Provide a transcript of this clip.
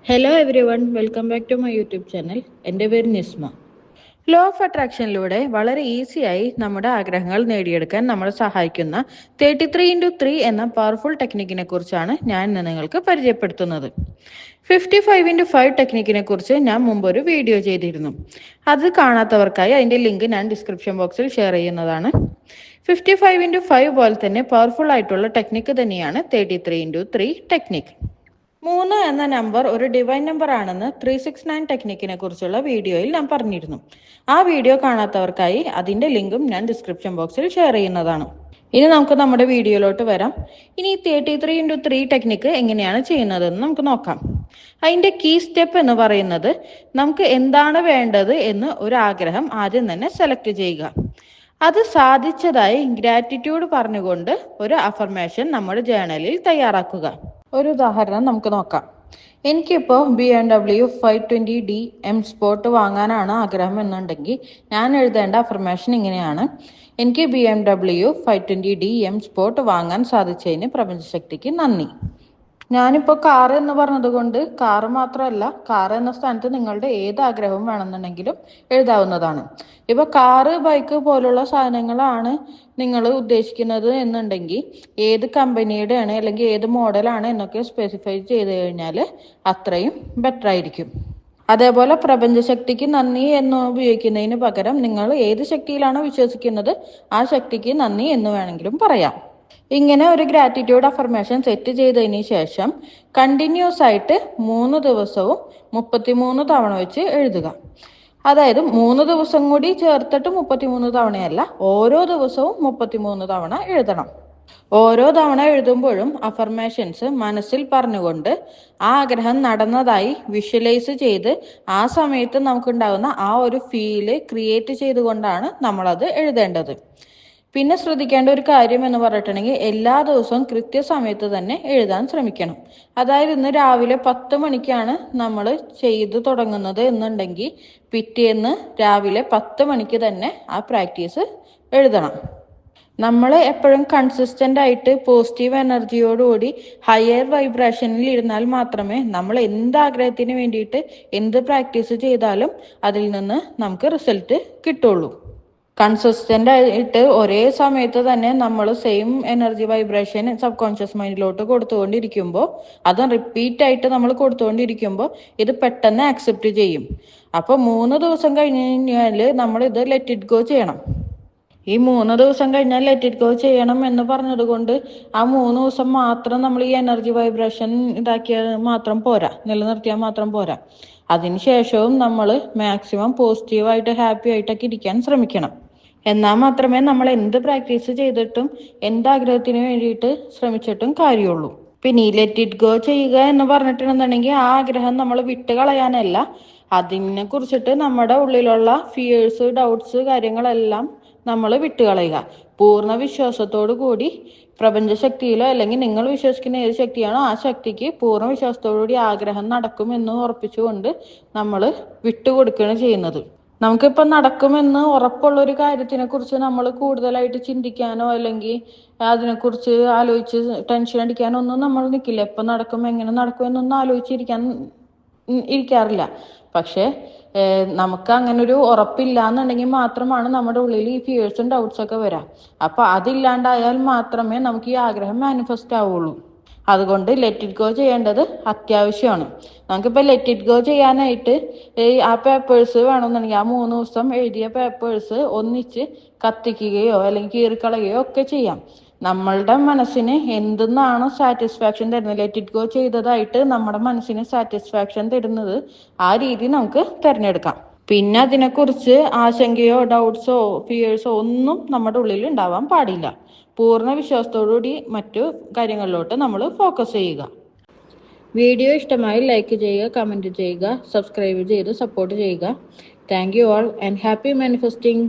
Hello everyone, welcome back to my YouTube channel. എൻ്റെ പേര് Nisma. Law of അട്രാക്ഷനിലൂടെ വളരെ ഈസിയായി നമ്മുടെ ആഗ്രഹങ്ങൾ നേടിയെടുക്കാൻ നമ്മളെ സഹായിക്കുന്ന 33x3 എന്ന പവർഫുൾ ടെക്നിക്കിനെ കുറിച്ചാണ് ഞാൻ ഇന്ന് നിങ്ങൾക്ക് പരിചയപ്പെടുത്തുന്നത്. 55x5 ടെക്നിക്കിനെ കുറിച്ച് ഞാൻ മുമ്പ് ഒരു വീഡിയോ ചെയ്തിരുന്നു. അത് കാണാത്തവർക്കായി അതിൻ്റെ ലിങ്ക് ഞാൻ ഡിസ്ക്രിപ്ഷൻ ബോക്സിൽ ഷെയർ ചെയ്യുന്നതാണ്. 55x5 പോലെ തന്നെ പവർഫുൾ ആയിട്ടുള്ള ടെക്നിക്ക് തന്നെയാണ് 33x3 ടെക്നിക്ക്. 3 എന്ന നമ്പർ ഒരു ഡിവൈൻ നമ്പർ ആണെന്ന് 369 ടെക്നിക്കിനെ കുറിച്ചുള്ള വീഡിയോയിൽ ഞാൻ പറഞ്ഞിരുന്നു. ആ വീഡിയോ കാണാത്തവർക്കായി അതിൻ്റെ ലിങ്കും ഞാൻ ഡിസ്ക്രിപ്ഷൻ ബോക്സിൽ ഷെയർ ചെയ്യുന്നതാണ്. ഇനി നമുക്ക് നമ്മുടെ വീഡിയോയിലോട്ട് വരാം. ഇനി 33x3 ടെക്നിക്ക് എങ്ങനെയാണ് ചെയ്യുന്നതെന്ന് നമുക്ക് നോക്കാം. അതിൻ്റെ കീ സ്റ്റെപ്പ് എന്ന് പറയുന്നത്, നമുക്ക് എന്താണ് വേണ്ടത് എന്ന് ഒരു ആഗ്രഹം ആദ്യം തന്നെ സെലക്ട് ചെയ്യുക. അത് സാധിച്ചതായി ഗ്രാറ്റിറ്റ്യൂഡ് പറഞ്ഞുകൊണ്ട് ഒരു അഫർമേഷൻ നമ്മുടെ ജേണലിൽ തയ്യാറാക്കുക. ഒരു ഉദാഹരണം നമുക്ക് നോക്കാം. എനിക്കിപ്പോൾ BMW 520D M Sport വാങ്ങാനാണ് ആഗ്രഹം എന്നുണ്ടെങ്കിൽ ഞാൻ എഴുതേണ്ട അഫർമേഷൻ ഇങ്ങനെയാണ്: എനിക്ക് BMW 520D M Sport വാങ്ങാൻ സാധിച്ചതിന് പ്രപഞ്ചശക്തിക്ക് നന്ദി. ഞാനിപ്പോൾ കാറ് എന്ന് പറഞ്ഞത് കൊണ്ട് കാറ് മാത്രമല്ല, കാറ് എന്ന സ്ഥാനത്ത് നിങ്ങളുടെ ഏത് ആഗ്രഹവും വേണമെന്നുണ്ടെങ്കിലും എഴുതാവുന്നതാണ്. ഇപ്പോൾ കാറ്, ബൈക്ക് പോലുള്ള സാധനങ്ങളാണ് നിങ്ങൾ ഉദ്ദേശിക്കുന്നത് എന്നുണ്ടെങ്കിൽ ഏത് കമ്പനിയുടെയാണ് അല്ലെങ്കിൽ ഏത് മോഡലാണ് എന്നൊക്കെ സ്പെസിഫൈ ചെയ്ത് കഴിഞ്ഞാൽ അത്രയും ബെറ്റർ ആയിരിക്കും. അതേപോലെ പ്രപഞ്ചശക്തിക്ക് നന്ദി എന്ന് ഉപയോഗിക്കുന്നതിന് പകരം നിങ്ങൾ ഏത് ശക്തിയിലാണോ വിശ്വസിക്കുന്നത് ആ ശക്തിക്ക് നന്ദി എന്ന് വേണമെങ്കിലും പറയാം. ഇങ്ങനെ ഒരു ഗ്രാറ്റിറ്റ്യൂഡ് അഫർമേഷൻ സെറ്റ് ചെയ്തതിന് ശേഷം കണ്ടിന്യൂസ് ആയിട്ട് 3 ദിവസവും 33 തവണ വെച്ച് എഴുതുക. അതായത് 3 ദിവസം കൂടി ചേർത്തിട്ട് 33 തവണയല്ല, ഓരോ ദിവസവും 33 തവണ എഴുതണം. ഓരോ തവണ എഴുതുമ്പോഴും അഫർമേഷൻസ് മനസ്സിൽ പറഞ്ഞുകൊണ്ട് ആ ആഗ്രഹം നടന്നതായി വിഷ്വലൈസ് ചെയ്ത് ആ സമയത്ത് നമുക്കുണ്ടാകുന്ന ആ ഒരു ഫീല് ക്രിയേറ്റ് ചെയ്തുകൊണ്ടാണ് നമ്മളത് എഴുതേണ്ടത്. പിന്നെ ശ്രദ്ധിക്കേണ്ട ഒരു കാര്യം എന്ന് പറഞ്ഞിട്ടുണ്ടെങ്കിൽ എല്ലാ ദിവസവും കൃത്യസമയത്ത് തന്നെ എഴുതാൻ ശ്രമിക്കണം. അതായത് ഇന്ന് രാവിലെ 10 മണിക്കാണ് നമ്മൾ ചെയ്തു തുടങ്ങുന്നത് എന്നുണ്ടെങ്കിൽ പിറ്റേന്ന് രാവിലെ 10 മണിക്ക് തന്നെ ആ പ്രാക്ടീസ് എഴുതണം. നമ്മൾ എപ്പോഴും കൺസിസ്റ്റൻ്റ് ആയിട്ട് പോസിറ്റീവ് എനർജിയോടുകൂടി ഹയർ വൈബ്രേഷനിൽ ഇരുന്നാൽ മാത്രമേ നമ്മൾ എന്ത് ആഗ്രഹത്തിന് വേണ്ടിയിട്ട് എന്ത് പ്രാക്ടീസ് ചെയ്താലും അതിൽ നിന്ന് നമുക്ക് റിസൾട്ട് കിട്ടുള്ളൂ. കൺസിസ്റ്റൻ്റ് ആയിട്ട് ഒരേ സമയത്ത് തന്നെ നമ്മൾ same energy vibration subconscious മൈൻഡിലോട്ട് കൊടുത്തുകൊണ്ടിരിക്കുമ്പോൾ, അത് റിപ്പീറ്റ് ആയിട്ട് നമ്മൾ കൊടുത്തുകൊണ്ടിരിക്കുമ്പോൾ ഇത് പെട്ടെന്ന് ആക്സെപ്റ്റ് ചെയ്യും. അപ്പോൾ 3 ദിവസം കഴിഞ്ഞ് കഴിഞ്ഞാൽ നമ്മൾ ഇത് ലെറ്റ് ഇറ്റ് ഗോ ചെയ്യണം. ഈ 3 ദിവസം കഴിഞ്ഞാൽ ലെറ്റ് ഇറ്റ് ഗോ ചെയ്യണം എന്ന് പറഞ്ഞത് കൊണ്ട് ആ 3 ദിവസം മാത്രം നമ്മൾ ഈ എനർജി വൈബ്രേഷൻ ഇതാക്കിയാൽ മാത്രം പോരാ, നിലനിർത്തിയാൽ മാത്രം പോരാ. അതിനുശേഷവും നമ്മൾ മാക്സിമം പോസിറ്റീവായിട്ട് ഹാപ്പി ആയിട്ടൊക്കെ ഇരിക്കാൻ ശ്രമിക്കണം. എന്നാൽ മാത്രമേ നമ്മൾ എന്ത് പ്രാക്ടീസ് ചെയ്തിട്ടും എന്താഗ്രഹത്തിന് വേണ്ടിയിട്ട് ശ്രമിച്ചിട്ടും കാര്യമുള്ളൂ. പിന്നെ ഈ ലെറ്റ് ഇറ്റ് ഗോ ചെയ്യുക എന്ന് പറഞ്ഞിട്ടുണ്ടെന്നുണ്ടെങ്കിൽ ആ ആഗ്രഹം നമ്മൾ വിട്ട് കളയാനല്ല, അതിനെ കുറിച്ചിട്ട് നമ്മുടെ ഉള്ളിലുള്ള ഫിയേഴ്സ്, ഡൗട്ട്സ്, കാര്യങ്ങളെല്ലാം നമ്മൾ വിട്ടുകളയുക. പൂർണ്ണ വിശ്വാസത്തോടു കൂടി പ്രപഞ്ചശക്തിയിലോ അല്ലെങ്കിൽ നിങ്ങൾ വിശ്വസിക്കുന്ന ഏത് ശക്തിയാണോ ആ ശക്തിക്ക് പൂർണ്ണ വിശ്വാസത്തോടുകൂടി ആഗ്രഹം നടക്കുമെന്ന് ഉറപ്പിച്ചുകൊണ്ട് നമ്മൾ വിട്ടുകൊടുക്കുകയാണ് ചെയ്യുന്നത്. നമുക്കിപ്പോൾ നടക്കുമെന്ന് ഉറപ്പുള്ളൊരു കാര്യത്തിനെ കുറിച്ച് നമ്മൾ കൂടുതലായിട്ട് ചിന്തിക്കാനോ അല്ലെങ്കിൽ അതിനെക്കുറിച്ച് ആലോചിച്ച് ടെൻഷൻ അടിക്കാനോ ഒന്നും നമ്മൾ നിൽക്കില്ല. എപ്പോൾ നടക്കും, എങ്ങനെ നടക്കും എന്നൊന്നും ഇരിക്കാറില്ല. പക്ഷേ നമുക്ക് അങ്ങനെ ഒരു ഉറപ്പില്ല എന്നുണ്ടെങ്കിൽ മാത്രമാണ് നമ്മുടെ ഉള്ളിൽ ഈ ഫിയേഴ്സും ഡൗട്ട്സൊക്കെ വരാം. അപ്പോൾ അതില്ലാണ്ടായാൽ മാത്രമേ നമുക്ക് ഈ ആഗ്രഹം മാനിഫെസ്റ്റ് ആവുള്ളൂ. അതുകൊണ്ട് ലെറ്റ് ഇറ്റ് ഗോ ചെയ്യേണ്ടത് അത്യാവശ്യമാണ്. നമുക്കിപ്പോൾ ലെറ്റ് ഇറ്റ് ഗോ ചെയ്യാനായിട്ട് ആ പേപ്പേഴ്സ് വേണമെന്നുണ്ടെങ്കിൽ ആ 3 ദിവസം എഴുതിയ പേപ്പേഴ്സ് ഒന്നിച്ച് കത്തിക്കുകയോ അല്ലെങ്കിൽ കീറിക്കളയുകയോ ഒക്കെ ചെയ്യാം. നമ്മളുടെ മനസ്സിന് എന്തെന്നാണോ സാറ്റിസ്ഫാക്ഷൻ തരുന്നത്, ലെറ്റ് ഇറ്റ് ഗോ ചെയ്തതായിട്ട് നമ്മുടെ മനസ്സിന് സാറ്റിസ്ഫാക്ഷൻ തരുന്നത് ആ രീതി നമുക്ക് തിരഞ്ഞെടുക്കാം. പിന്നെ അതിനെക്കുറിച്ച് ആശങ്കയോ ഡൗട്ട്സോ ഫിയേഴ്സോ ഒന്നും നമ്മുടെ ഉള്ളിൽ ഉണ്ടാവാൻ പാടില്ല. പൂർണ്ണ വിശ്വാസത്തോടുകൂടി മറ്റു കാര്യങ്ങളിലോട്ട് നമ്മൾ ഫോക്കസ് ചെയ്യുക. വീഡിയോ ഇഷ്ടമായി ലൈക്ക് ചെയ്യുക, കമൻറ്റ് ചെയ്യുക, സബ്സ്ക്രൈബ് ചെയ്ത് സപ്പോർട്ട് ചെയ്യുക. Thank you all and happy manifesting.